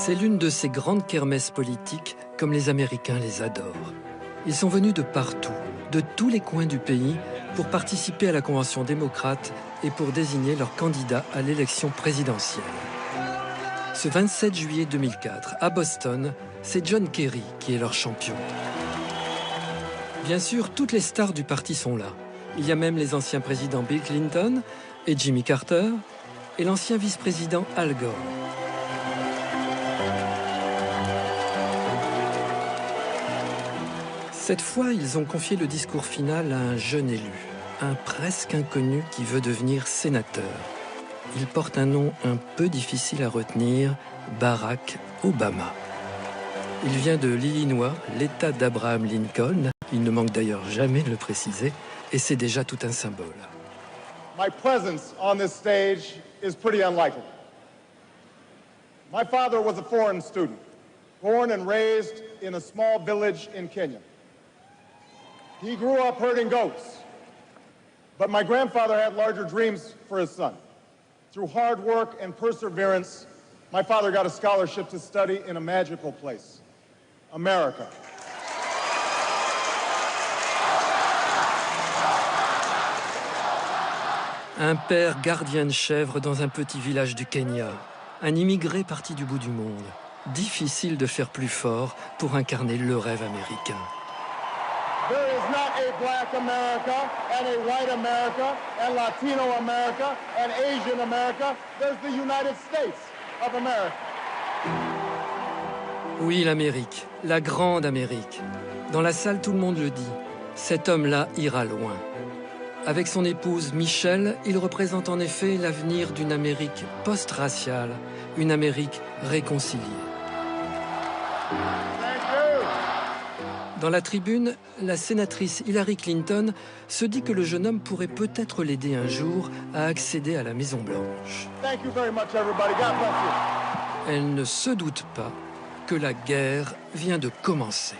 C'est l'une de ces grandes kermesses politiques comme les Américains les adorent. Ils sont venus de partout, de tous les coins du pays, pour participer à la Convention démocrate et pour désigner leur candidat à l'élection présidentielle. Ce 27 juillet 2004, à Boston, c'est John Kerry qui est leur champion. Bien sûr, toutes les stars du parti sont là. Il y a même les anciens présidents Bill Clinton et Jimmy Carter et l'ancien vice-président Al Gore. Cette fois, ils ont confié le discours final à un jeune élu, un presque inconnu qui veut devenir sénateur. Il porte un nom un peu difficile à retenir, Barack Obama. Il vient de l'Illinois, l'État d'Abraham Lincoln. Il ne manque d'ailleurs jamais de le préciser, et c'est déjà tout un symbole. My presence on this stage is pretty unlikely. My father was a foreign student, born and raised in a small village in Kenya. He grew up herding goats, but my grandfather had larger dreams for his son. Through hard work and perseverance, my father got a scholarship to study in a magical place, America. Un père gardien de chèvres dans un petit village du Kenya. Un immigré parti du bout du monde. Difficile de faire plus fort pour incarner le rêve américain. There is not a black America and a white America and Latino America and Asian America. There's the United States of America. Oui, l'Amérique, la grande Amérique. Dans la salle, tout le monde le dit. Cet homme-là ira loin. Avec son épouse Michelle, il représente en effet l'avenir d'une Amérique post-raciale, une Amérique réconciliée. Dans la tribune, la sénatrice Hillary Clinton se dit que le jeune homme pourrait peut-être l'aider un jour à accéder à la Maison-Blanche. Elle ne se doute pas que la guerre vient de commencer.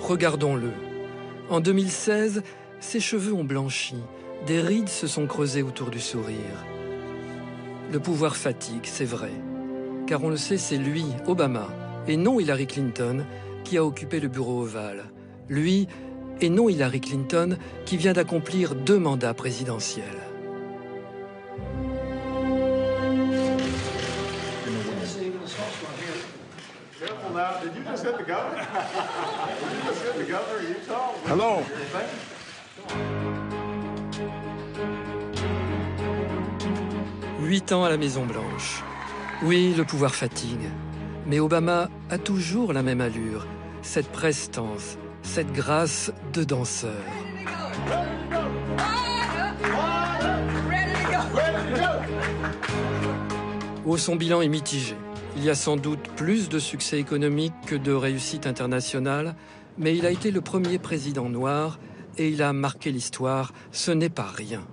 Regardons-le. En 2016, ses cheveux ont blanchi, des rides se sont creusées autour du sourire. Le pouvoir fatigue, c'est vrai. Car on le sait, c'est lui, Obama, et non Hillary Clinton, qui a occupé le bureau ovale. Lui, et non Hillary Clinton, qui vient d'accomplir 2 mandats présidentiels. Did you just hit the governor? Did you just hit the governor of Utah? Hello. 8 ans à la Maison-Blanche. Oui, le pouvoir fatigue. Mais Obama a toujours la même allure, cette prestance, cette grâce de danseur. Oh, son bilan est mitigé. Il y a sans doute plus de succès économique que de réussite internationale, mais il a été le premier président noir et il a marqué l'histoire. Ce n'est pas rien.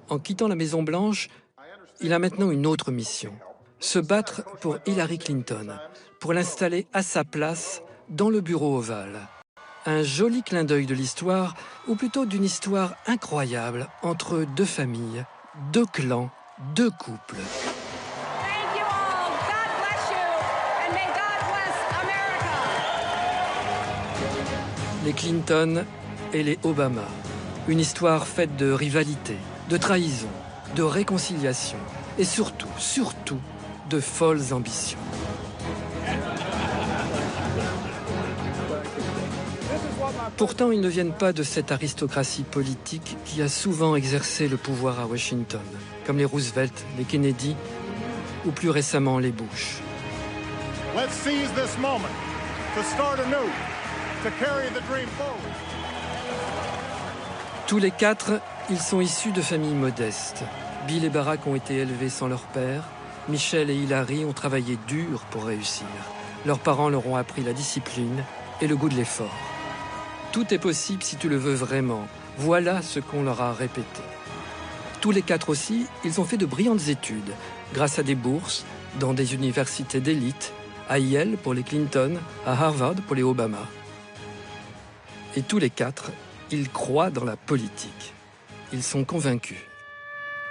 En quittant la Maison-Blanche, il a maintenant une autre mission. Se battre pour Hillary Clinton, pour l'installer à sa place dans le bureau ovale. Un joli clin d'œil de l'histoire, ou plutôt d'une histoire incroyable entre 2 familles, 2 clans, 2 couples. Les Clinton et les Obama. Une histoire faite de rivalité, de trahison, de réconciliation et surtout, de folles ambitions. Pourtant, ils ne viennent pas de cette aristocratie politique qui a souvent exercé le pouvoir à Washington, comme les Roosevelt, les Kennedy ou plus récemment les Bush. Let's seize this moment to start anew, to carry the dream forward. Tous les quatre, ils sont issus de familles modestes. Bill et Barack ont été élevés sans leur père. Michelle et Hillary ont travaillé dur pour réussir. Leurs parents leur ont appris la discipline et le goût de l'effort. Tout est possible si tu le veux vraiment. Voilà ce qu'on leur a répété. Tous les quatre aussi, ils ont fait de brillantes études, grâce à des bourses, dans des universités d'élite, à Yale pour les Clinton, à Harvard pour les Obama. Et tous les quatre, ils croient dans la politique. Ils sont convaincus.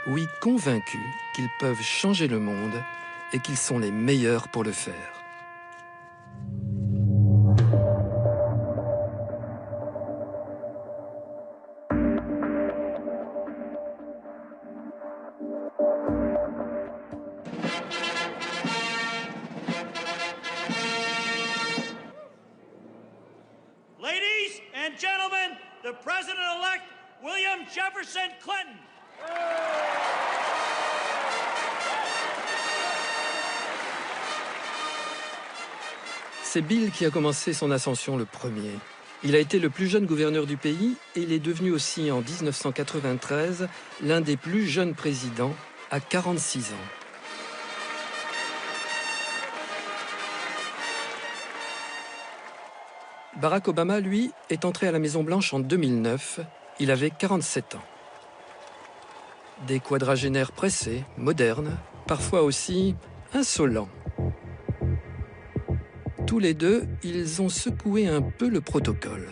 Oui, convaincus qu'ils peuvent changer le monde et qu'ils sont les meilleurs pour le faire. Ladies and gentlemen, the President-elect William Jefferson Clinton. C'est Bill qui a commencé son ascension le premier. Il a été le plus jeune gouverneur du pays et il est devenu aussi en 1993 l'un des plus jeunes présidents à 46 ans. Barack Obama, lui, est entré à la Maison-Blanche en 2009. Il avait 47 ans. Des quadragénaires pressés, modernes, parfois aussi insolents. Tous les deux, ils ont secoué un peu le protocole.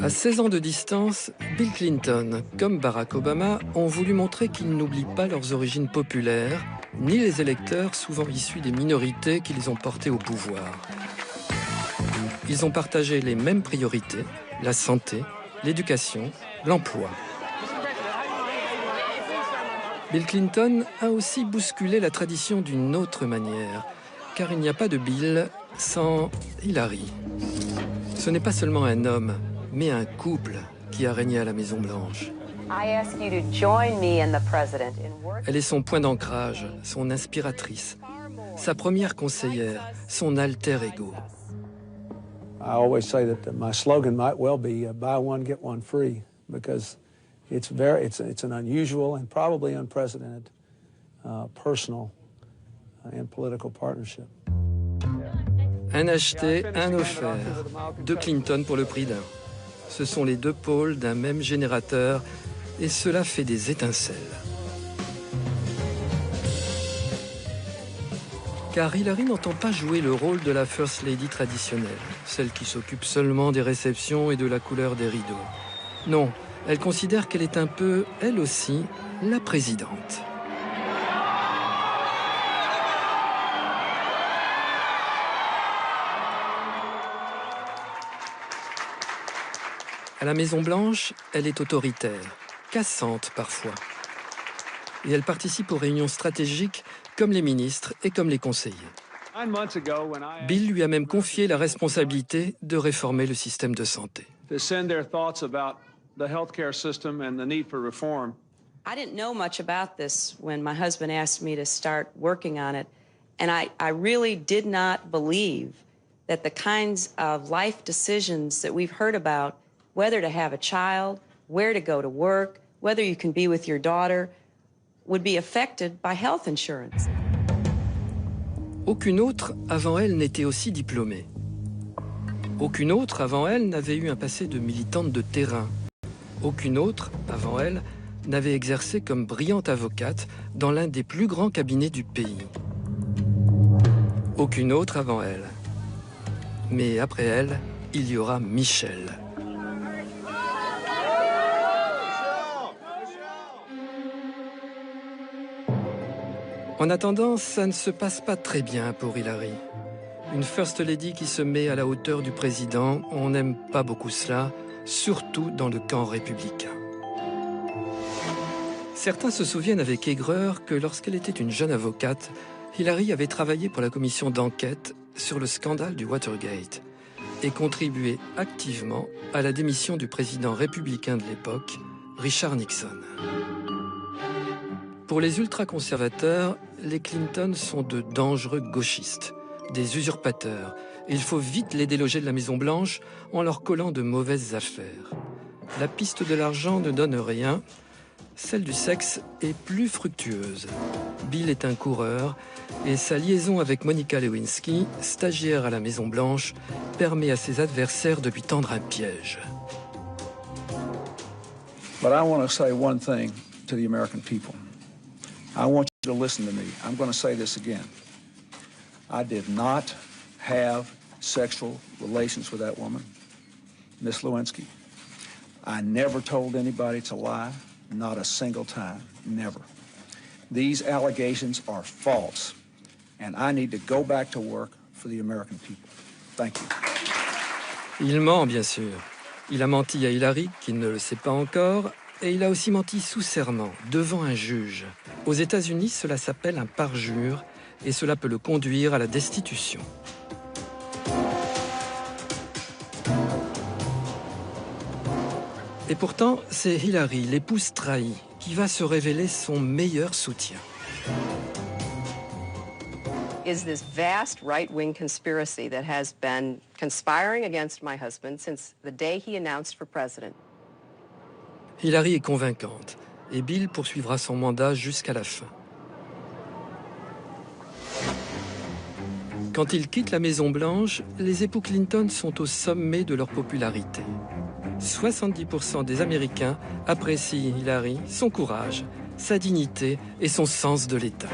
À 16 ans de distance, Bill Clinton, comme Barack Obama, ont voulu montrer qu'ils n'oublient pas leurs origines populaires, ni les électeurs souvent issus des minorités qui les ont portés au pouvoir. Ils ont partagé les mêmes priorités, la santé, l'éducation, l'emploi. Bill Clinton a aussi bousculé la tradition d'une autre manière, car il n'y a pas de Bill sans Hillary. Ce n'est pas seulement un homme, mais un couple qui a régné à la Maison-Blanche. Elle est son point d'ancrage, son inspiratrice, sa première conseillère, son alter ego. I always say that my slogan might well be buy one, get one free, because it's an unusual and probably unprecedented personal and political partnership. Un acheté, un offert. Deux Clinton pour le prix d'un. Ce sont les deux pôles d'un même générateur et cela fait des étincelles. Car Hillary n'entend pas jouer le rôle de la First Lady traditionnelle, celle qui s'occupe seulement des réceptions et de la couleur des rideaux. Non, elle considère qu'elle est un peu, elle aussi, la présidente. À la Maison-Blanche, elle est autoritaire, cassante parfois. Et elle participe aux réunions stratégiques comme les ministres et comme les conseillers. Bill lui a même confié la responsabilité de réformer le système de santé. I didn't know much about this when my husband asked me to start working on it, and I really did not believe that the kinds of life decisions that we've heard about, whether to have a child, where to go to work, whether you can be with your daughter, would be affected by health insurance. Aucune autre avant elle n'était aussi diplômée. Aucune autre avant elle n'avait eu un passé de militante de terrain. Aucune autre avant elle n'avait exercé comme brillante avocate dans l'un des plus grands cabinets du pays. Aucune autre avant elle. Mais après elle, il y aura Michelle. En En attendant, ça ne se passe pas très bien pour Hillary. Une First Lady qui se met à la hauteur du président, on n'aime pas beaucoup cela, surtout dans le camp républicain. Certains se souviennent avec aigreur que lorsqu'elle était une jeune avocate, Hillary avait travaillé pour la commission d'enquête sur le scandale du Watergate et contribué activement à la démission du président républicain de l'époque, Richard Nixon. Pour les ultra-conservateurs, les Clinton sont de dangereux gauchistes, des usurpateurs. Il faut vite les déloger de la Maison-Blanche en leur collant de mauvaises affaires. La piste de l'argent ne donne rien. Celle du sexe est plus fructueuse. Bill est un coureur et sa liaison avec Monica Lewinsky, stagiaire à la Maison-Blanche, permet à ses adversaires de lui tendre un piège. But I want to say one thing to the American people. I want you to listen to me. I'm going to say this again. I did not have sexual relations with that woman, Miss Lewinsky. I never told anybody to lie. Not a single time, never. These allegations are false, and I need to go back to work for the American people. Thank you. Il ment, bien sûr. Il a menti à Hillary, qui ne le sait pas encore, et il a aussi menti sous serment, devant un juge. Aux États-Unis, cela s'appelle un parjure, et cela peut le conduire à la destitution. Et pourtant, c'est Hillary, l'épouse trahie, qui va se révéler son meilleur soutien. Is this vast right-wing conspiracy that has been conspiring against my husband since the day he announced for president. Hillary est convaincante, et Bill poursuivra son mandat jusqu'à la fin. Quand il quitte la Maison-Blanche, les époux Clinton sont au sommet de leur popularité. 70% des Américains apprécient Hillary, son courage, sa dignité et son sens de l'État.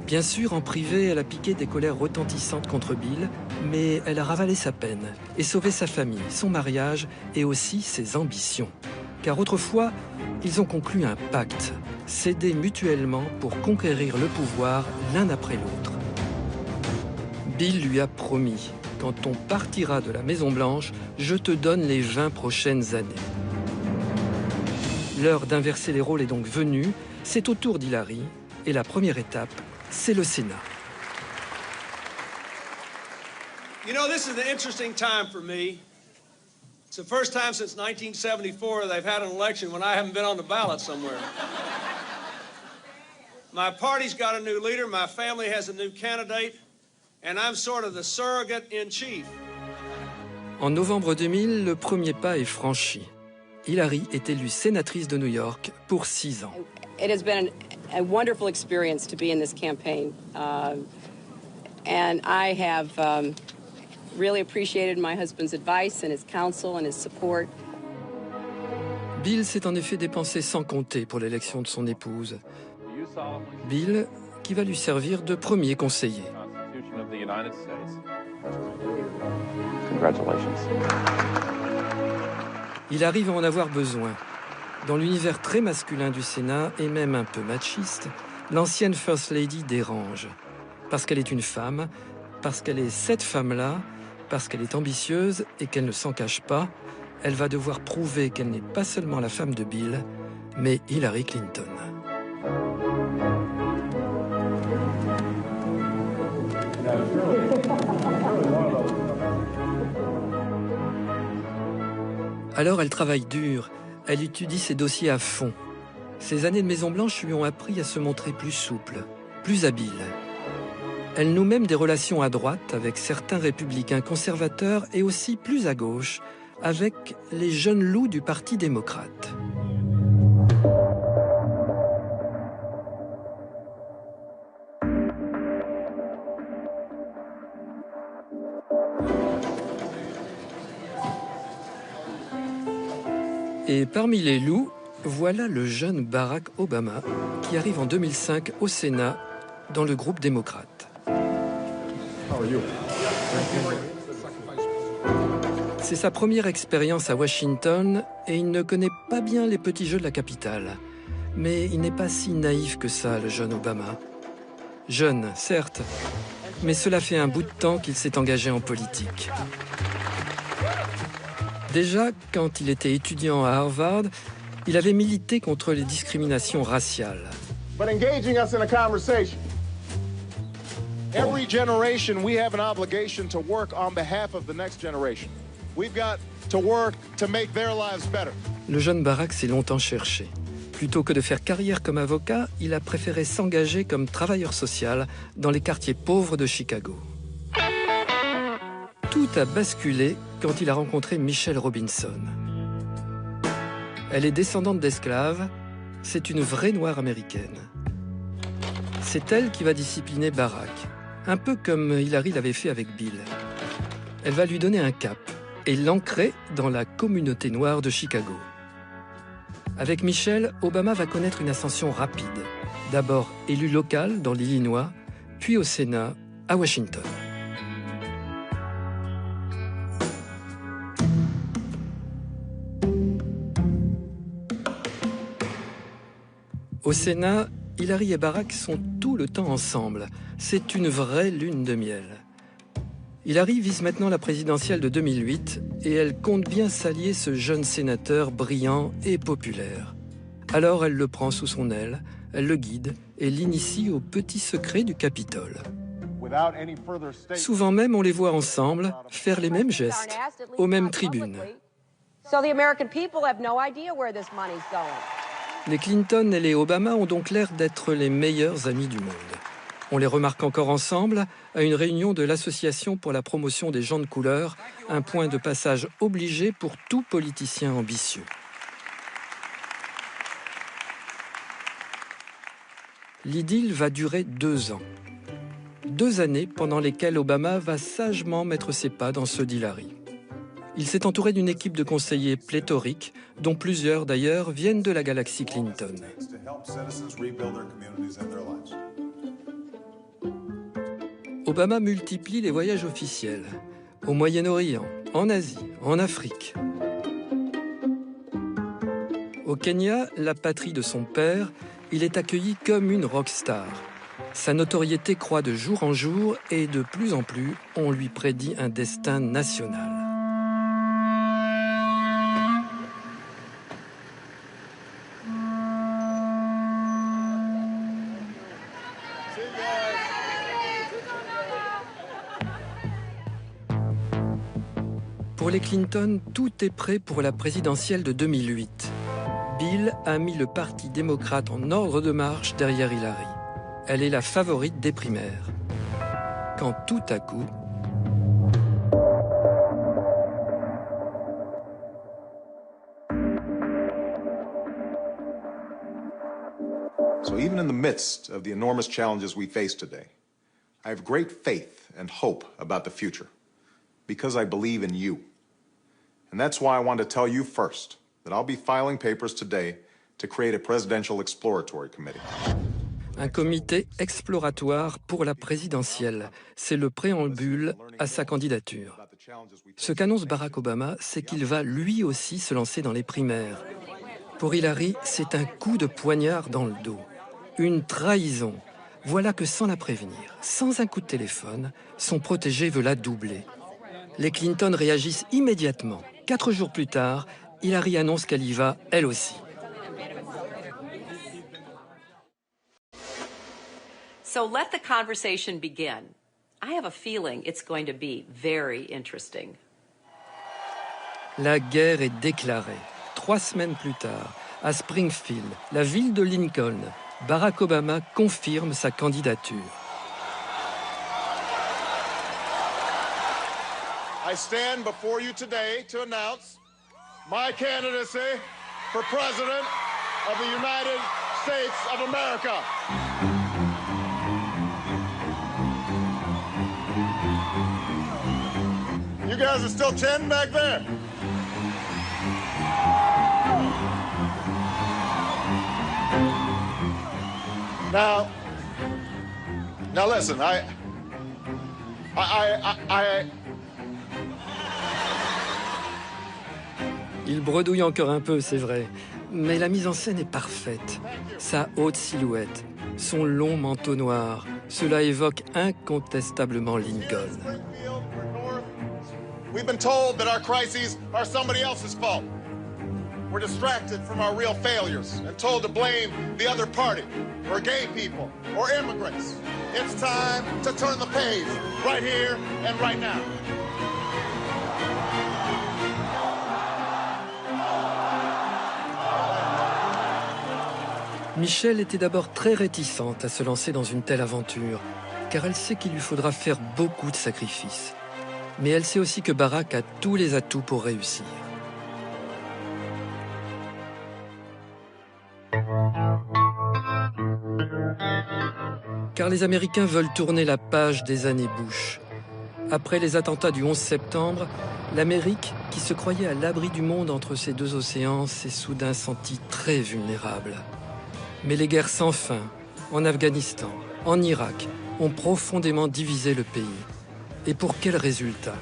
Bien sûr, en privé, elle a piqué des colères retentissantes contre Bill, mais elle a ravalé sa peine et sauvé sa famille, son mariage et aussi ses ambitions. Car autrefois, ils ont conclu un pacte, s'aider mutuellement pour conquérir le pouvoir l'un après l'autre. Bill lui a promis: quand on partira de la Maison-Blanche, je te donne les 20 prochaines années. L'heure d'inverser les rôles est donc venue. C'est au tour d'Hillary. Et la première étape, c'est le Sénat. You know, this is an interesting time for me. It's the first time since 1974 they've had an election when I haven't been on the ballot somewhere. My party's got a new leader, my family has a new candidate, and I'm sort of the surrogate in chief. En novembre 2000, le premier pas est franchi. Hillary est élue sénatrice de New York pour 6 ans. It has been a wonderful experience to be in this campaign, and I have really appreciated my husband's advice and his counsel and his support. Bill s'est en effet dépensé sans compter pour l'élection de son épouse. Bill, qui va lui servir de premier conseiller. Il arrive à en avoir besoin. Dans l'univers très masculin du Sénat, et même un peu machiste, l'ancienne First Lady dérange. Parce qu'elle est une femme, parce qu'elle est cette femme-là, parce qu'elle est ambitieuse et qu'elle ne s'en cache pas, elle va devoir prouver qu'elle n'est pas seulement la femme de Bill, mais Hillary Clinton. Alors elle travaille dur, elle étudie ses dossiers à fond. Ces années de Maison-Blanche lui ont appris à se montrer plus souple, plus habile. Elle noue même des relations à droite avec certains républicains conservateurs et aussi plus à gauche avec les jeunes loups du Parti démocrate. Et parmi les loups, voilà le jeune Barack Obama qui arrive en 2005 au Sénat dans le groupe démocrate. C'est sa première expérience à Washington et il ne connaît pas bien les petits jeux de la capitale. Mais il n'est pas si naïf que ça, le jeune Obama. Jeune, certes, mais cela fait un bout de temps qu'il s'est engagé en politique. Déjà, quand il était étudiant à Harvard, il avait milité contre les discriminations raciales. But engaging us in a conversation. Every generation, we have an obligation to work on behalf of the next generation. We've got to work to make their lives better. Le jeune Barack s'est longtemps cherché. Plutôt que de faire carrière comme avocat, il a préféré s'engager comme travailleur social dans les quartiers pauvres de Chicago. Tout a basculé quand il a rencontré Michelle Robinson. Elle est descendante d'esclaves, c'est une vraie noire américaine. C'est elle qui va discipliner Barack, un peu comme Hillary l'avait fait avec Bill. Elle va lui donner un cap et l'ancrer dans la communauté noire de Chicago. Avec Michelle, Obama va connaître une ascension rapide. D'abord élu local dans l'Illinois, puis au Sénat, à Washington. Au Sénat, Hillary et Barack sont tout le temps ensemble. C'est une vraie lune de miel. Hillary vise maintenant la présidentielle de 2008 et elle compte bien s'allier ce jeune sénateur brillant et populaire. Alors elle le prend sous son aile, elle le guide et l'initie aux petits secrets du Capitole. Souvent même, on les voit ensemble faire les mêmes gestes, aux mêmes tribunes. Les Clinton et les Obama ont donc l'air d'être les meilleurs amis du monde. On les remarque encore ensemble à une réunion de l'Association pour la promotion des gens de couleur, un point de passage obligé pour tout politicien ambitieux. L'idylle va durer 2 ans. 2 années pendant lesquelles Obama va sagement mettre ses pas dans ceux d'Hillary. Il s'est entouré d'une équipe de conseillers pléthoriques, dont plusieurs d'ailleurs viennent de la galaxie Clinton. Obama multiplie les voyages officiels, au Moyen-Orient, en Asie, en Afrique. Au Kenya, la patrie de son père, il est accueilli comme une rockstar. Sa notoriété croît de jour en jour et de plus en plus, on lui prédit un destin national. Pour les Clinton, tout est prêt pour la présidentielle de 2008. Bill a mis le Parti démocrate en ordre de marche derrière Hillary. Elle est la favorite des primaires. Quand tout à coup... So even in the midst of the enormous challenges we face today, I have great faith and hope about the future because I believe in you. And that's why I want to tell you first that I'll be filing papers today to create a presidential exploratory committee. Un comité exploratoire pour la présidentielle. C'est le préambule à sa candidature. Ce qu'annonce Barack Obama, c'est qu'il va lui aussi se lancer dans les primaires. Pour Hillary, c'est un coup de poignard dans le dos. Une trahison. Voilà que sans la prévenir, sans un coup de téléphone, son protégé veut la doubler. Les Clinton réagissent immédiatement. 4 jours plus tard, Hillary annonce qu'elle y va, elle aussi. So let the conversation begin. I have a feeling it's going to be very interesting. La guerre est déclarée. 3 semaines plus tard, à Springfield, la ville de Lincoln, Barack Obama confirme sa candidature. I stand before you today to announce my candidacy for President of the United States of America. You guys are still chanting back there. Now listen, Il bredouille encore un peu, c'est vrai. Mais la mise en scène est parfaite. Sa haute silhouette, son long manteau noir, cela évoque incontestablement Lincoln. We've been told that our crises are somebody else's fault. We're distracted from our real failures and told to blame the other party, or gay people, or immigrants. It's time to turn the page, right here and right now. Michelle était d'abord très réticente à se lancer dans une telle aventure, car elle sait qu'il lui faudra faire beaucoup de sacrifices. Mais elle sait aussi que Barack a tous les atouts pour réussir. Car les Américains veulent tourner la page des années Bush. Après les attentats du 11 septembre, l'Amérique, qui se croyait à l'abri du monde entre ces deux océans, s'est soudain sentie très vulnérable. Mais les guerres sans fin, en Afghanistan, en Irak, ont profondément divisé le pays. Et pour quel résultat?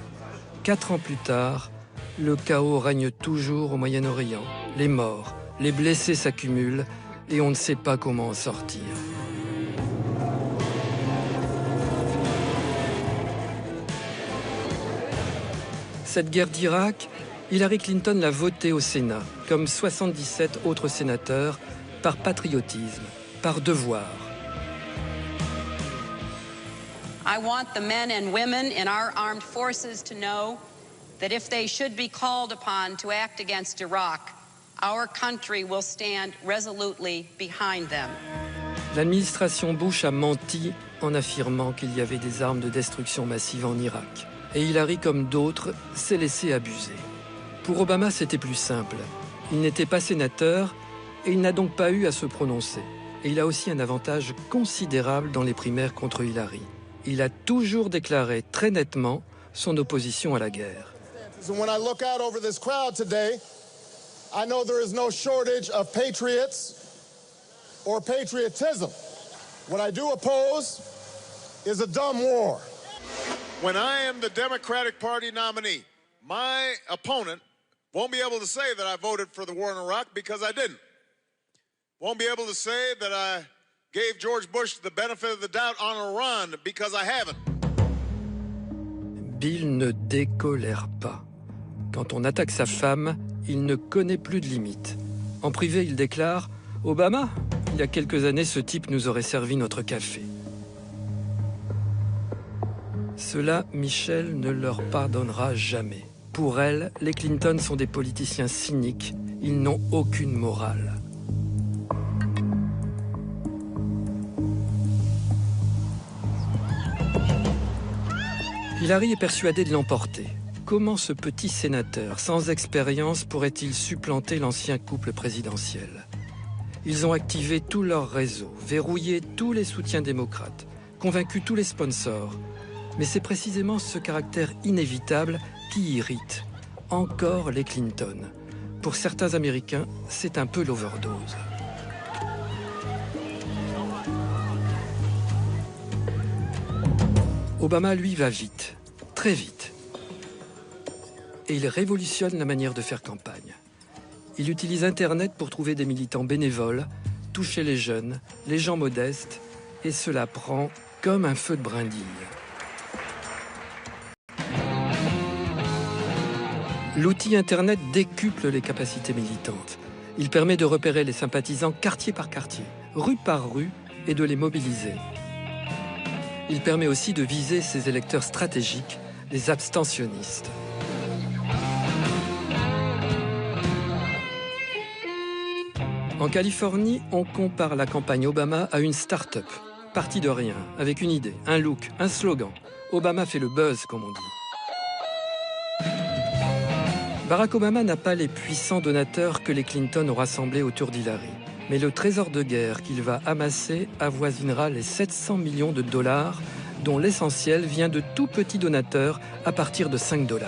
4 ans plus tard, le chaos règne toujours au Moyen-Orient. Les morts, les blessés s'accumulent et on ne sait pas comment en sortir. Cette guerre d'Irak, Hillary Clinton l'a votée au Sénat, comme 77 autres sénateurs, par patriotisme, par devoir. I want the men and women in our armed forces to know that if they should be called upon to act against Iraq, our country will stand resolutely behind them. L'administration Bush a menti en affirmant qu'il y avait des armes de destruction massive en Irak. Et Hillary, comme d'autres, s'est laissé abuser. Pour Obama, c'était plus simple. Il n'était pas sénateur et il n'a donc pas eu à se prononcer. Et il a aussi un avantage considérable dans les primaires contre Hillary. Il a toujours déclaré très nettement son opposition à la guerre. When I look out over this crowd today, I know there is no shortage of patriots or patriotism. What I do oppose is a dumb war. When I am the Democratic Party nominee, my opponent won't be able to say that I voted for the war in Iraq because I didn't. Won't be able to say that I gave George Bush the benefit of the doubt on Iran because I haven't. Bill ne décolère pas. Quand on attaque sa femme, il ne connaît plus de limites. En privé, il déclare « Obama, il y a quelques années, ce type nous aurait servi notre café. » Cela, Michelle ne leur pardonnera jamais. Pour elle, les Clinton sont des politiciens cyniques. Ils n'ont aucune morale. Hillary est persuadée de l'emporter. Comment ce petit sénateur, sans expérience, pourrait-il supplanter l'ancien couple présidentiel? Ils ont activé tout leur réseau, verrouillé tous les soutiens démocrates, convaincu tous les sponsors. Mais c'est précisément ce caractère inévitable qui irrite encore les Clinton. Pour certains Américains, c'est un peu l'overdose. Obama, lui, va vite, très vite. Et il révolutionne la manière de faire campagne. Il utilise Internet pour trouver des militants bénévoles, toucher les jeunes, les gens modestes, et cela prend comme un feu de brindille. L'outil Internet décuple les capacités militantes. Il permet de repérer les sympathisants quartier par quartier, rue par rue, et de les mobiliser. Il permet aussi de viser ses électeurs stratégiques, les abstentionnistes. En Californie, on compare la campagne Obama à une start-up, partie de rien, avec une idée, un look, un slogan. Obama fait le buzz, comme on dit. Barack Obama n'a pas les puissants donateurs que les Clinton ont rassemblés autour d'Hillary. Mais le trésor de guerre qu'il va amasser avoisinera les 700 millions de dollars, dont l'essentiel vient de tout petits donateurs à partir de 5 $.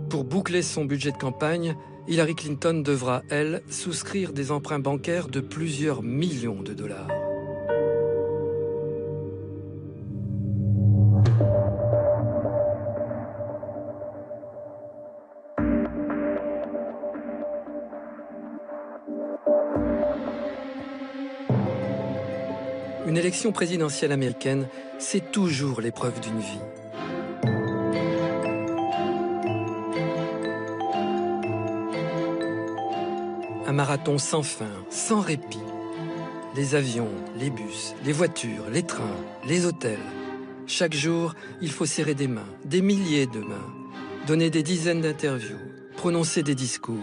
Pour boucler son budget de campagne, Hillary Clinton devra, elle, souscrire des emprunts bancaires de plusieurs millions de dollars. Une élection présidentielle américaine, c'est toujours l'épreuve d'une vie. Un marathon sans fin, sans répit. Les avions, les bus, les voitures, les trains, les hôtels. Chaque jour, il faut serrer des mains, des milliers de mains, donner des dizaines d'interviews, prononcer des discours.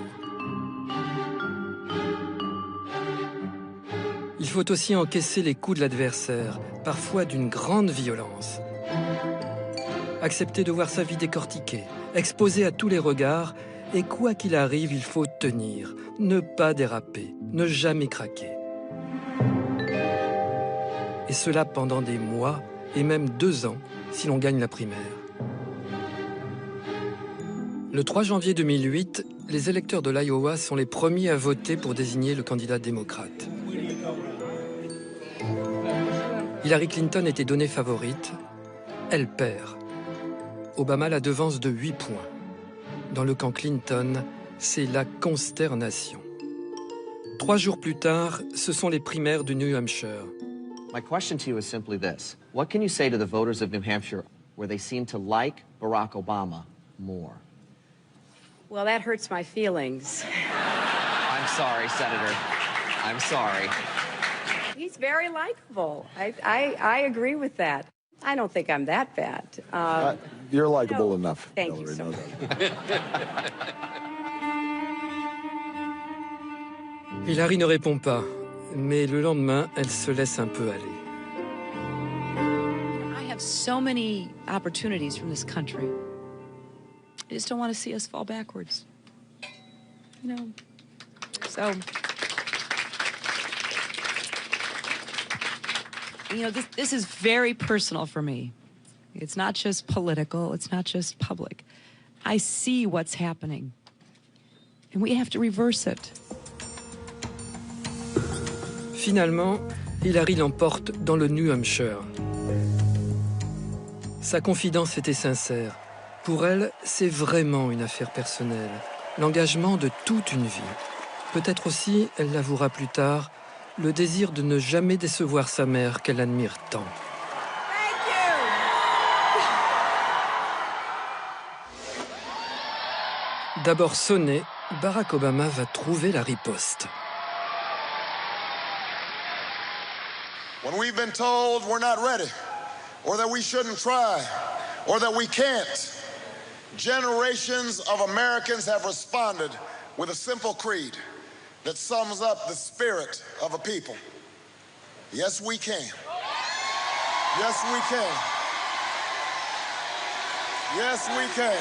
Il faut aussi encaisser les coups de l'adversaire, parfois d'une grande violence. Accepter de voir sa vie décortiquée, exposée à tous les regards, et quoi qu'il arrive, il faut tenir, ne pas déraper, ne jamais craquer. Et cela pendant des mois et même 2 ans si l'on gagne la primaire. Le 3 janvier 2008, les électeurs de l'Iowa sont les premiers à voter pour désigner le candidat démocrate. Hillary Clinton était donnée favorite. Elle perd. Obama la devance de 8 points. Dans le camp Clinton, c'est la consternation. 3 jours plus tard, ce sont les primaires du New Hampshire. My question to you is simply this. What can you say to the voters of New Hampshire where they seem to like Barack Obama more? Well, that hurts my feelings. I'm sorry, Senator. I'm sorry. He's very likable. I agree with that. I don't think I'm that bad. You're likable enough. Thank you so much. Hillary ne répond pas, mais le lendemain, elle se laisse un peu aller. I have so many opportunities from this country. I just don't want to see us fall backwards. You know, so... You know, this is very personal for me. It's not just political, it's not just public. I see what's happening, and we have to reverse it. Finalement, Hillary l'emporte dans le New Hampshire. Sa confidence était sincère. Pour elle, c'est vraiment une affaire personnelle, l'engagement de toute une vie. Peut-être aussi, elle l'avouera plus tard, le désir de ne jamais décevoir sa mère qu'elle admire tant. D'abord sonné, Barack Obama va trouver la riposte. When we've been told we're not ready, or that we shouldn't try, or that we can't, generations of Americans have responded with a simple creed that sums up the spirit of a people. Yes, we can. Yes, we can. Yes, we can.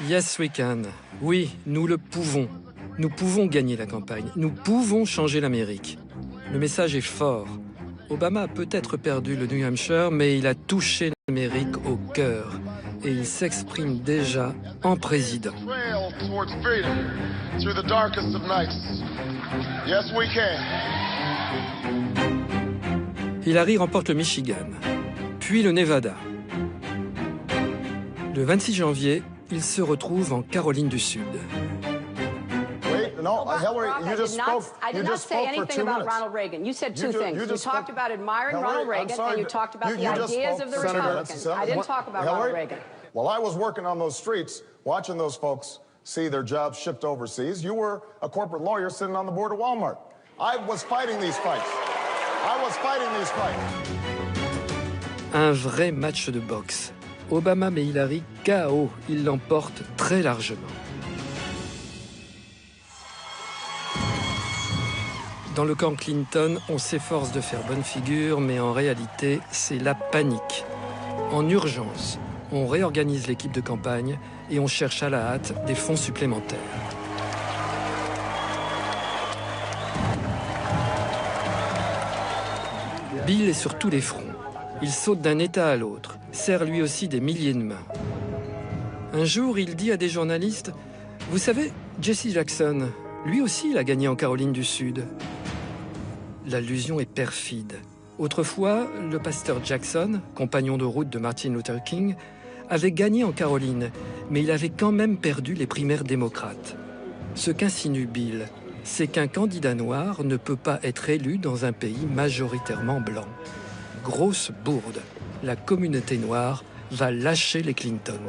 Yes, we can. Oui, nous le pouvons. Nous pouvons gagner la campagne. Nous pouvons changer l'Amérique. Le message est fort. Obama a peut-être perdu le New Hampshire, mais il a touché l'Amérique au cœur. Et il s'exprime déjà en président. Hillary remporte le Michigan, puis le Nevada. Le 26 janvier, il se retrouve en Caroline du Sud. No, Hillary, you just spoke. I did not say anything about Ronald Reagan. You said two things. You talked about admiring Ronald Reagan, and you talked about the ideas of the Republicans. I didn't talk about Ronald Reagan. While I was working on those streets, watching those folks see their jobs shipped overseas, you were a corporate lawyer sitting on the board of Walmart. I was fighting these fights. Un vrai match de boxe. Obama et Hillary KO. Ils l'emportent très largement. Dans le camp Clinton, on s'efforce de faire bonne figure, mais en réalité, c'est la panique. En urgence, on réorganise l'équipe de campagne et on cherche à la hâte des fonds supplémentaires. Bill est sur tous les fronts. Il saute d'un État à l'autre, serre lui aussi des milliers de mains. Un jour, il dit à des journalistes « Vous savez, Jesse Jackson, lui aussi, il a gagné en Caroline du Sud. » L'allusion est perfide. Autrefois, le pasteur Jackson, compagnon de route de Martin Luther King, avait gagné en Caroline, mais il avait quand même perdu les primaires démocrates. Ce qu'insinue Bill, c'est qu'un candidat noir ne peut pas être élu dans un pays majoritairement blanc. Grosse bourde. La communauté noire va lâcher les Clinton.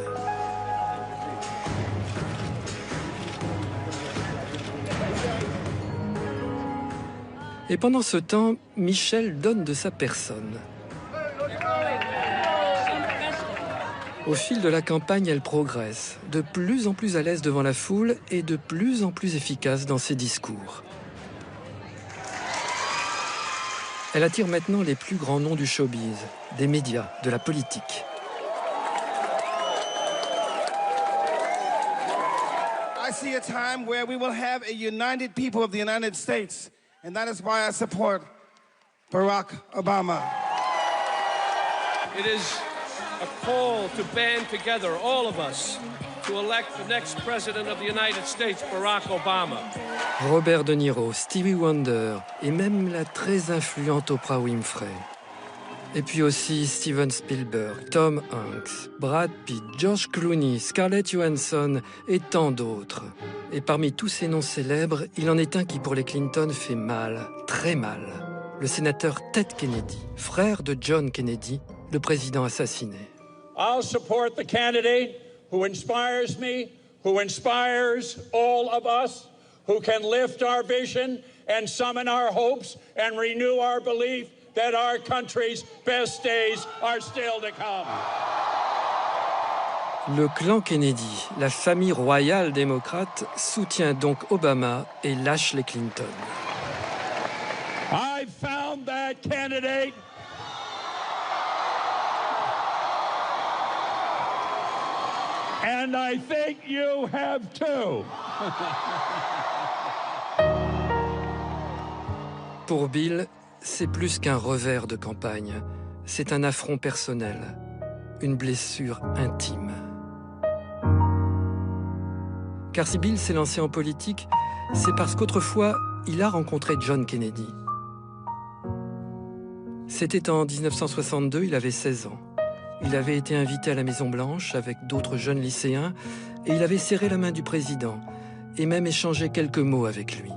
Et pendant ce temps, Michelle donne de sa personne. Au fil de la campagne, elle progresse, de plus en plus à l'aise devant la foule et de plus en plus efficace dans ses discours. Elle attire maintenant les plus grands noms du showbiz, des médias, de la politique. I see a time where we will have a united people of the United States, and that is why I support Barack Obama. It is a call to band together, all of us, to elect the next president of the United States, Barack Obama. Robert De Niro, Stevie Wonder et même la très influente Oprah Winfrey. Et puis aussi Steven Spielberg, Tom Hanks, Brad Pitt, George Clooney, Scarlett Johansson et tant d'autres. Et parmi tous ces noms célèbres, il en est un qui pour les Clinton fait mal, très mal. Le sénateur Ted Kennedy, frère de John Kennedy, le président assassiné. I'll support the candidate who inspires me, who inspires all of us, who can lift our vision and summon our hopes and renew our belief that our country's best days are still to come. Le clan Kennedy, la famille royale démocrate, soutient donc Obama et lâche les Clinton. I found that candidate. And I think you have too. Pour Bill, c'est plus qu'un revers de campagne. C'est un affront personnel, une blessure intime. Car si Bill s'est lancé en politique, c'est parce qu'autrefois, il a rencontré John Kennedy. C'était en 1962, il avait 16 ans. Il avait été invité à la Maison-Blanche avec d'autres jeunes lycéens et il avait serré la main du président et même échangé quelques mots avec lui.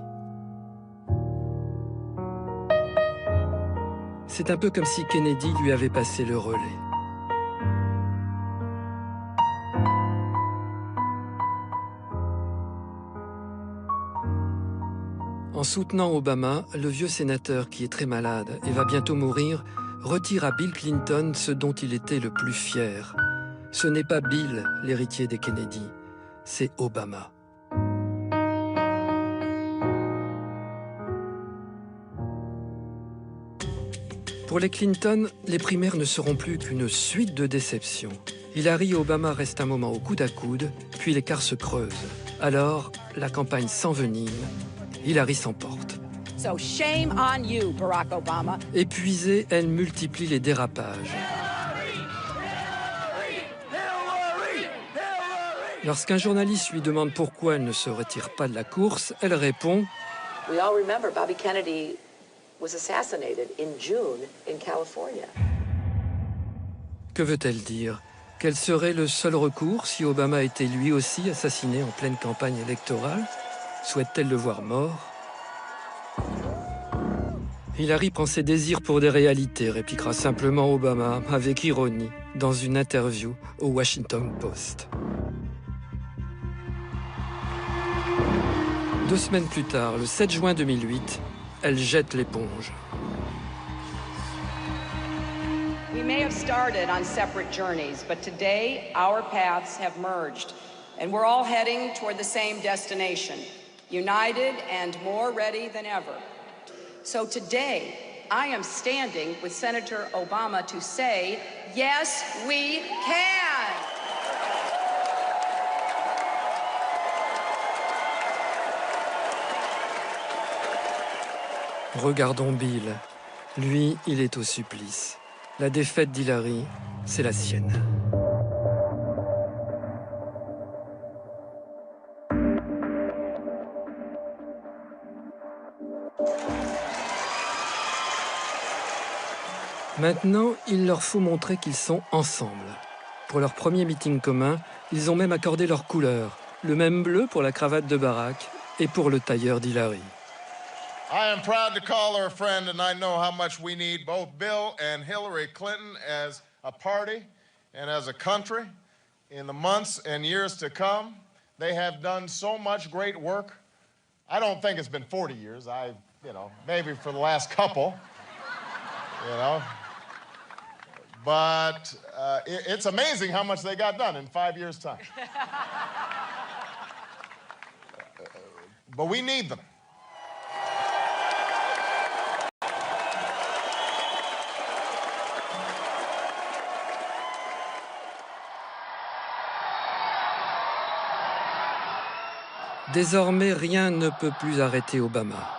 C'est un peu comme si Kennedy lui avait passé le relais. En soutenant Obama, le vieux sénateur qui est très malade et va bientôt mourir retire à Bill Clinton ce dont il était le plus fier. Ce n'est pas Bill, l'héritier des Kennedy, c'est Obama. Pour les Clinton, les primaires ne seront plus qu'une suite de déceptions. Hillary et Obama restent un moment au coude à coude, puis l'écart se creuse. Alors, la campagne s'envenime, Hillary s'emporte. So shame on you, Barack Obama. Épuisée, elle multiplie les dérapages. Lorsqu'un journaliste lui demande pourquoi elle ne se retire pas de la course, elle répond « We all remember Bobby Kennedy was assassinated in June in California. » Que veut-elle dire? Quel serait le seul recours si Obama était lui aussi assassiné en pleine campagne électorale? Souhaite-t-elle le voir mort? Hillary prend ses désirs pour des réalités, répliquera simplement Obama avec ironie dans une interview au Washington Post. 2 semaines plus tard, le 7 juin 2008, elle jette l'éponge. We may have started on separate journeys, but today our paths have merged, and we're all heading toward the same destination, united and more ready than ever. So today, I am standing with Senator Obama to say, yes, we can! Regardons Bill. Lui, il est au supplice. La défaite d'Hillary, c'est la sienne. Maintenant, il leur faut montrer qu'ils sont ensemble. Pour leur premier meeting commun, ils ont même accordé leur couleur, le même bleu pour la cravate de Barack et pour le tailleur d'Hillary. I am proud to call her a friend, and I know how much we need both Bill and Hillary Clinton as a party and as a country in the months and years to come. They have done so much great work. I don't think it's been 40 years. Maybe for the last couple, But it's amazing how much they got done in 5 years' time. But we need them. Désormais, rien ne peut plus arrêter Obama.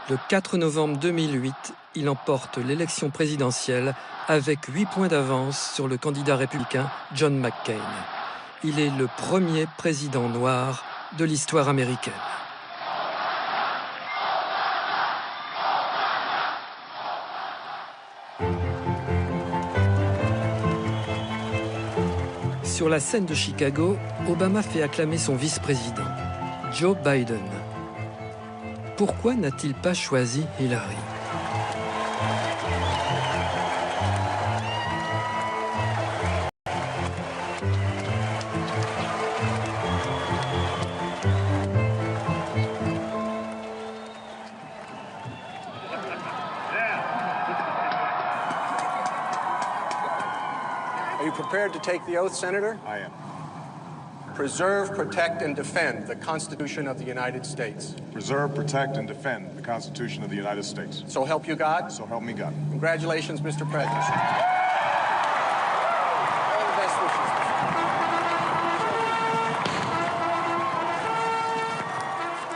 Le 4 novembre 2008, il emporte l'élection présidentielle avec 8 points d'avance sur le candidat républicain John McCain. Il est le premier président noir de l'histoire américaine. Sur la scène de Chicago, Obama fait acclamer son vice-président, Joe Biden. Pourquoi n'a-t-il pas choisi Hillary ? Are you prepared to take the oath, Senator? I am. Preserve, protect, and defend the Constitution of the United States. Preserve, protect, and defend the Constitution of the United States. So help you God? So help me God. Congratulations, Mr. President. All the best wishes.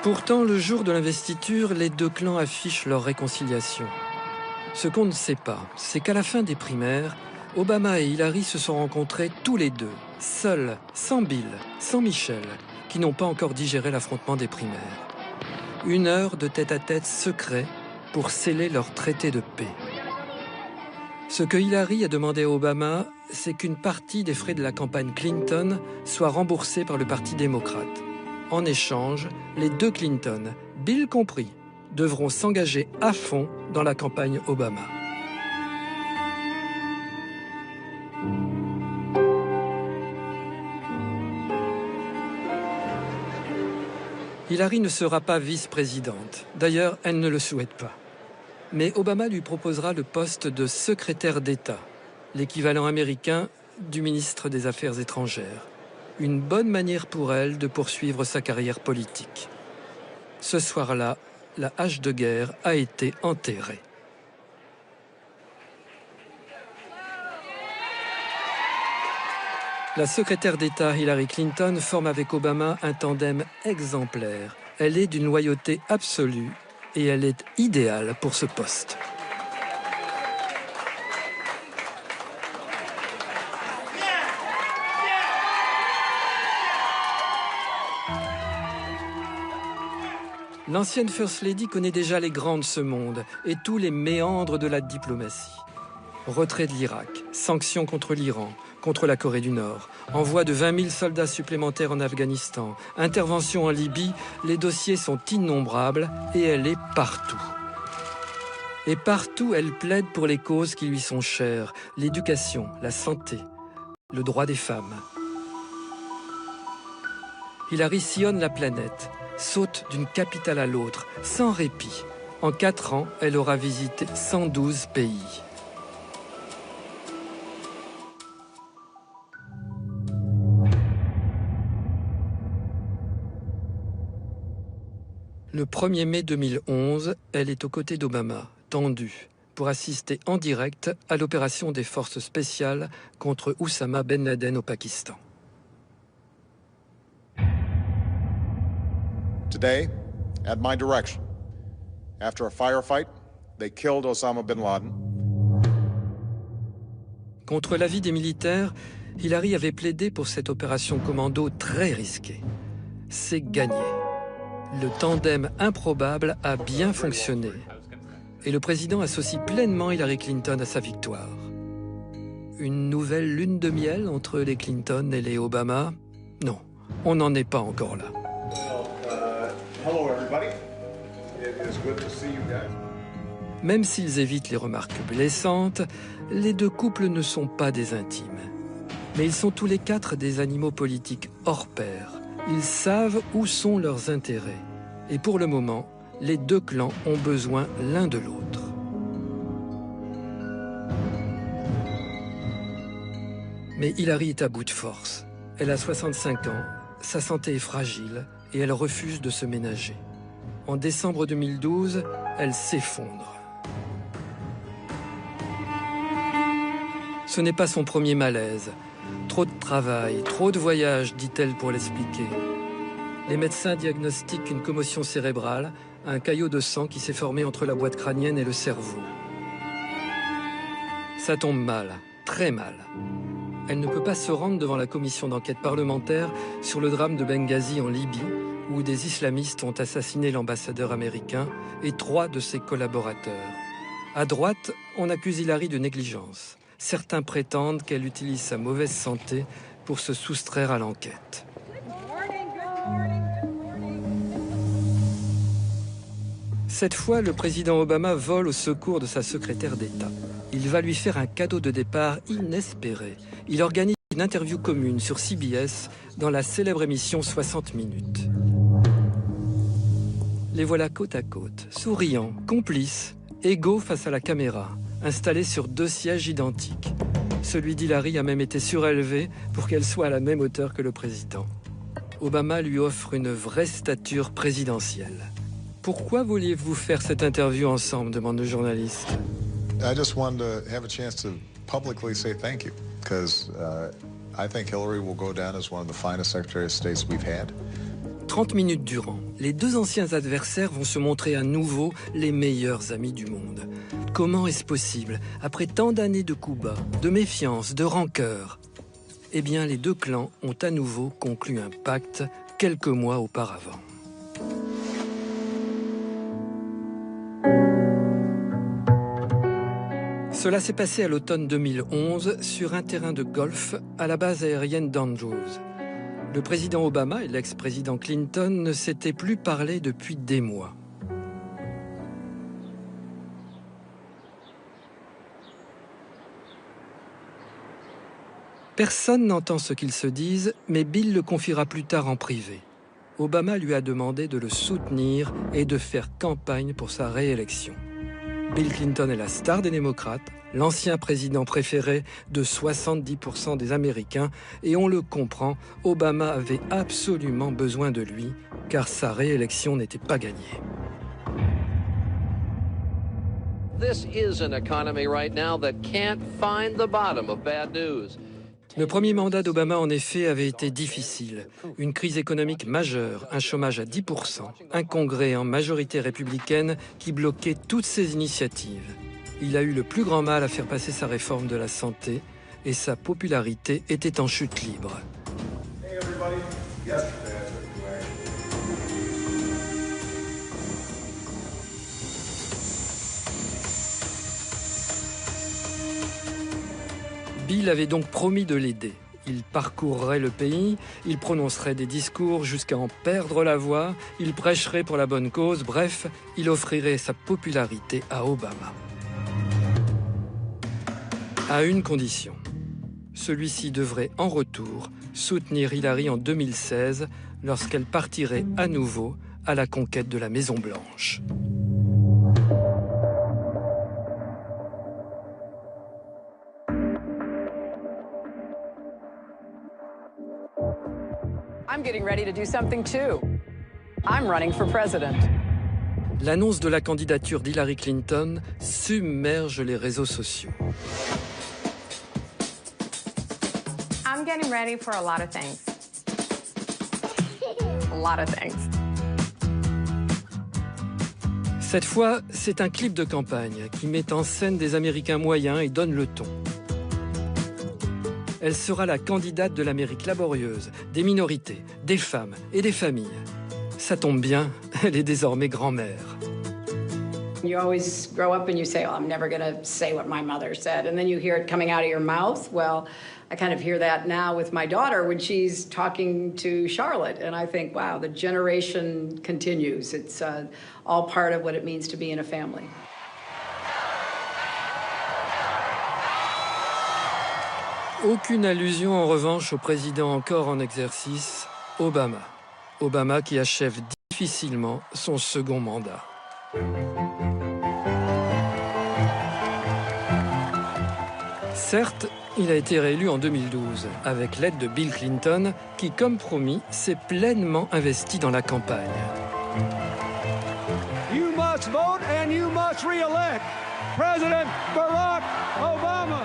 Pourtant, le jour de l'investiture, les deux clans affichent leur réconciliation. Ce qu'on ne sait pas, c'est qu'à la fin des primaires, Obama et Hillary se sont rencontrés tous les deux, seuls, sans Bill, sans Michelle, qui n'ont pas encore digéré l'affrontement des primaires. 1 heure de tête-à-tête secret pour sceller leur traité de paix. Ce que Hillary a demandé à Obama, c'est qu'une partie des frais de la campagne Clinton soit remboursée par le Parti démocrate. En échange, les deux Clinton, Bill compris, devront s'engager à fond dans la campagne Obama. Hillary ne sera pas vice-présidente. D'ailleurs, elle ne le souhaite pas. Mais Obama lui proposera le poste de secrétaire d'État, l'équivalent américain du ministre des Affaires étrangères. Une bonne manière pour elle de poursuivre sa carrière politique. Ce soir-là, la hache de guerre a été enterrée. La secrétaire d'État Hillary Clinton forme avec Obama un tandem exemplaire. Elle est d'une loyauté absolue et elle est idéale pour ce poste. L'ancienne First Lady connaît déjà les grands de ce monde et tous les méandres de la diplomatie. Retrait de l'Irak, sanctions contre l'Iran, contre la Corée du Nord, envoi de 20 000 soldats supplémentaires en Afghanistan, intervention en Libye, les dossiers sont innombrables et elle est partout. Et partout, elle plaide pour les causes qui lui sont chères, l'éducation, la santé, le droit des femmes. Hillary sillonne la planète, saute d'une capitale à l'autre, sans répit. En 4 ans, elle aura visité 112 pays. Le 1er mai 2011, elle est aux côtés d'Obama, tendue, pour assister en direct à l'opération des forces spéciales contre Oussama Ben Laden au Pakistan. Today, at my direction, after a firefight, they killed Osama bin Laden. Contre l'avis des militaires, Hillary avait plaidé pour cette opération commando très risquée. C'est gagné. Le tandem improbable a bien fonctionné. et le président associe pleinement Hillary Clinton à sa victoire. Une nouvelle lune de miel entre les Clinton et les Obama? Non, on n'en est pas encore là. Hello, everybody. It is good to see you guys. Même s'ils évitent les remarques blessantes, les deux couples ne sont pas des intimes. Mais ils sont tous les quatre des animaux politiques hors pair. Ils savent où sont leurs intérêts. Et pour le moment, les deux clans ont besoin l'un de l'autre. Mais Hillary est à bout de force. Elle a 65 ans, sa santé est fragile et elle refuse de se ménager. En décembre 2012, elle s'effondre. Ce n'est pas son premier malaise. Trop de travail, trop de voyages, dit-elle pour l'expliquer. Les médecins diagnostiquent une commotion cérébrale, un caillot de sang qui s'est formé entre la boîte crânienne et le cerveau. Ça tombe mal, très mal. Elle ne peut pas se rendre devant la commission d'enquête parlementaire sur le drame de Benghazi en Libye, où des islamistes ont assassiné l'ambassadeur américain et 3 de ses collaborateurs. À droite, on accuse Hillary de négligence. Certains prétendent qu'elle utilise sa mauvaise santé pour se soustraire à l'enquête. Cette fois, le président Obama vole au secours de sa secrétaire d'État. Il va lui faire un cadeau de départ inespéré. Il organise une interview commune sur CBS dans la célèbre émission 60 minutes. Les voilà côte à côte, souriants, complices, égaux face à la caméra, installés sur 2 sièges identiques. Celui d'Hillary a même été surélevé pour qu'elle soit à la même hauteur que le président. Obama lui offre une vraie stature présidentielle. Pourquoi vouliez-vous faire cette interview ensemble, demande le journaliste. I just wanted to have a chance to publicly say thank you, because I think Hillary will go down as one of the finest Secretary of States we've had. 30 minutes durant, les 2 anciens adversaires vont se montrer à nouveau les meilleurs amis du monde. Comment est-ce possible, après tant d'années de coups bas, de méfiance, de rancœur? Eh bien, les 2 clans ont à nouveau conclu un pacte quelques mois auparavant. Cela s'est passé à l'automne 2011 sur un terrain de golf à la base aérienne d'Andrews. Le président Obama et l'ex-président Clinton ne s'étaient plus parlé depuis des mois. Personne n'entend ce qu'ils se disent, mais Bill le confiera plus tard en privé. Obama lui a demandé de le soutenir et de faire campagne pour sa réélection. Bill Clinton est la star des démocrates, l'ancien président préféré de 70% des Américains, et on le comprend, Obama avait absolument besoin de lui, car sa réélection n'était pas gagnée. This is an economy right now that can't find the bottom of bad news. Le premier mandat d'Obama, en effet, avait été difficile. Une crise économique majeure, un chômage à 10%, un congrès en majorité républicaine qui bloquait toutes ses initiatives. Il a eu le plus grand mal à faire passer sa réforme de la santé et sa popularité était en chute libre. Hey, everybody. Yesterday, Bill avait donc promis de l'aider. Il parcourrait le pays, il prononcerait des discours jusqu'à en perdre la voix, il prêcherait pour la bonne cause, bref, il offrirait sa popularité à Obama. À une condition. Celui-ci devrait en retour soutenir Hillary en 2016 lorsqu'elle partirait à nouveau à la conquête de la Maison-Blanche. I'm getting ready to do something too. I'm running for president. L'annonce de la candidature d'Hillary Clinton submerge les réseaux sociaux. I'm getting ready for a lot of things. A lot of things. Cette fois, c'est un clip de campagne qui met en scène des Américains moyens et donne le ton. Elle sera la candidate de l'Amérique laborieuse, des minorités, des femmes et des familles. Ça tombe bien, elle est désormais grand-mère. You always grow up and you say, oh, I'm never going to say what my mother said. And then you hear it coming out of your mouth. Well, I kind of hear that now with my daughter when she's talking to Charlotte. And I think, wow, the generation continues. It's all part of what it means to be in a family. Aucune allusion en revanche au président encore en exercice, Obama. Obama qui achève difficilement son second mandat. Certes, il a été réélu en 2012, avec l'aide de Bill Clinton, qui, comme promis, s'est pleinement investi dans la campagne. You must vote and you must re-elect President Barack Obama.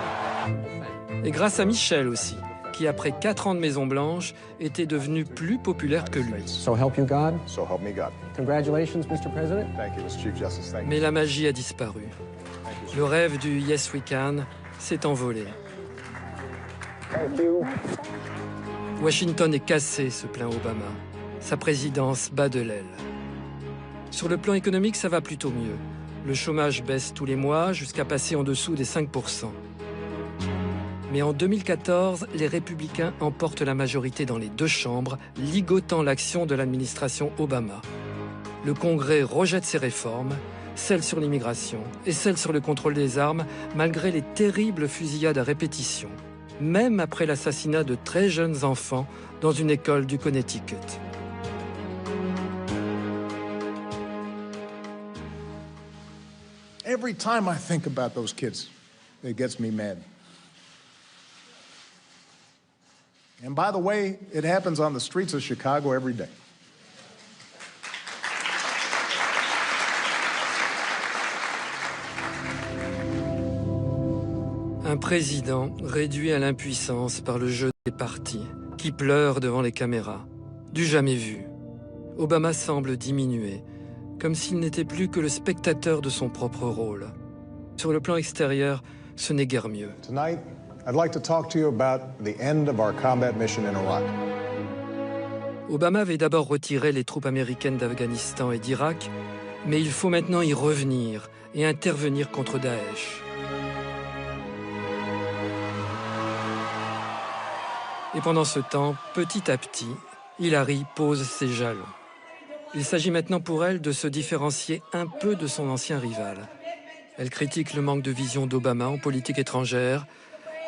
Et grâce à Michelle aussi, qui après 4 ans de Maison-Blanche était devenu plus populaire que lui. So help you God. So help me God. Congratulations, Mr. President. Thank you, Mr. Chief Justice. Thank you. Mais la magie a disparu. Le rêve du Yes We Can s'est envolé. Washington est cassé, se plaint Obama. Sa présidence bat de l'aile. Sur le plan économique, ça va plutôt mieux. Le chômage baisse tous les mois jusqu'à passer en dessous des 5%. Mais en 2014, les républicains emportent la majorité dans les 2 chambres, ligotant l'action de l'administration Obama. Le Congrès rejette ces réformes, celles sur l'immigration et celles sur le contrôle des armes, malgré les terribles fusillades à répétition, même après l'assassinat de très jeunes enfants dans une école du Connecticut. Every time I think about those kids, it gets me mad. And by the way, it happens on the streets of Chicago every day. Un président réduit à l'impuissance par le jeu des partis, qui pleure devant les caméras. Du jamais vu. Obama semble diminuer, comme s'il n'était plus que le spectateur de son propre rôle. Sur le plan extérieur, ce n'est guère mieux. Tonight, I'd like to talk to you about the end of our combat mission in Iraq. Obama avait d'abord retiré les troupes américaines d'Afghanistan et d'Irak, mais il faut maintenant y revenir et intervenir contre Daesh. Et pendant ce temps, petit à petit, Hillary pose ses jalons. Il s'agit maintenant pour elle de se différencier un peu de son ancien rival. Elle critique le manque de vision d'Obama en politique étrangère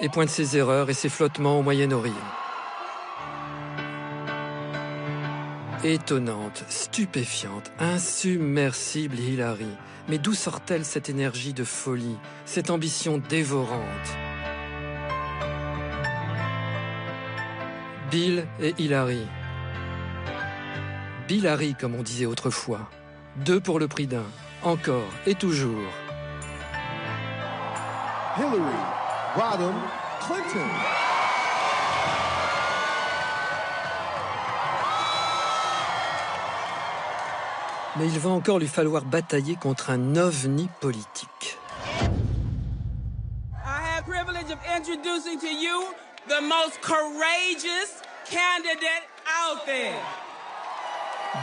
et pointe ses erreurs et ses flottements au Moyen-Orient. Étonnante, stupéfiante, insubmersible Hillary. Mais d'où sort-elle cette énergie de folie, cette ambition dévorante? Bill et Hillary. Bill-Harry, comme on disait autrefois. 2 pour le prix d'un. Encore et toujours. Hillary Rodham Clinton. Mais il va encore lui falloir batailler contre un ovni politique. I have the privilege of introducing to you the most courageous candidate out there.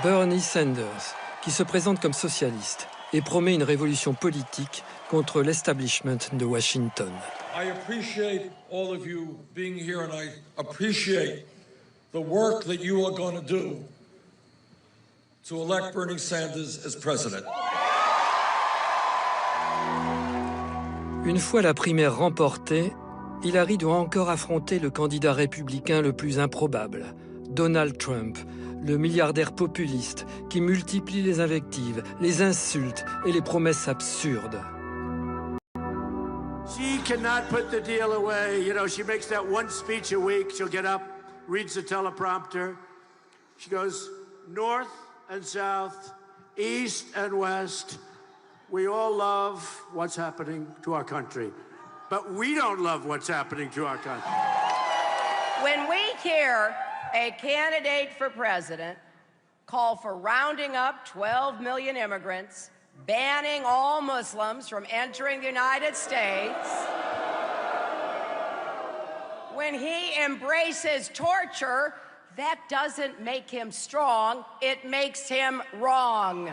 Bernie Sanders, qui se présente comme socialiste et promet une révolution politique contre l'establishment de Washington. I appreciate all of you being here and I appreciate the work that you are going to do to elect Bernie Sanders as president. Une fois la primaire remportée, Hillary doit encore affronter le candidat républicain le plus improbable, Donald Trump, le milliardaire populiste qui multiplie les invectives, les insultes et les promesses absurdes. She cannot put the deal away. You know, she makes that one speech a week. She'll get up, reads the teleprompter. She goes north and south, east and west. We all love what's happening to our country. But we don't love what's happening to our country. When we hear a candidate for president call for rounding up 12 million immigrants, banning all Muslims from entering the United States, when he embraces torture, that doesn't make him strong, it makes him wrong.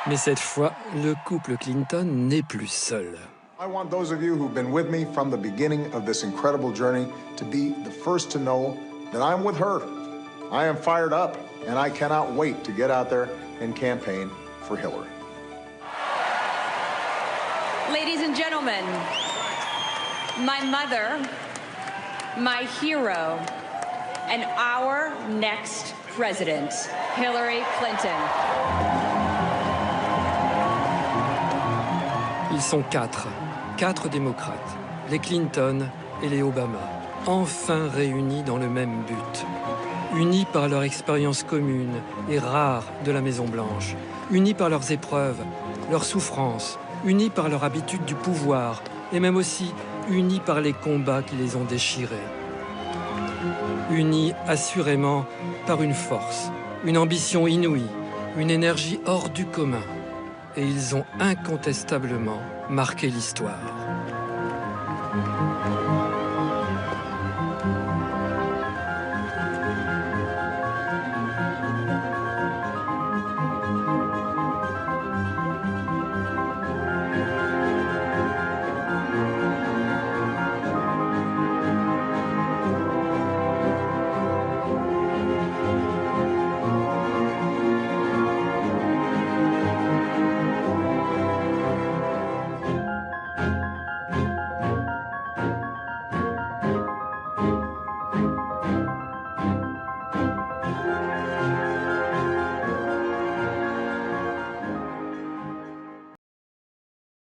Mais cette fois, le couple Clinton n'est plus seul. I want those of you who've been with me from the beginning of this incredible journey to be the first to know that I'm with her. I am fired up, and I cannot wait to get out there and campaign for Hillary. Ladies and gentlemen, my mother, my hero, and our next president, Hillary Clinton. Ils sont quatre démocrates, les Clinton et les Obama, enfin réunis dans le même but. Unis par leur expérience commune et rare de la Maison-Blanche, unis par leurs épreuves, leurs souffrances, unis par leur habitude du pouvoir et même aussi unis par les combats qui les ont déchirés. Unis assurément par une force, une ambition inouïe, une énergie hors du commun. Et ils ont incontestablement marqué l'histoire.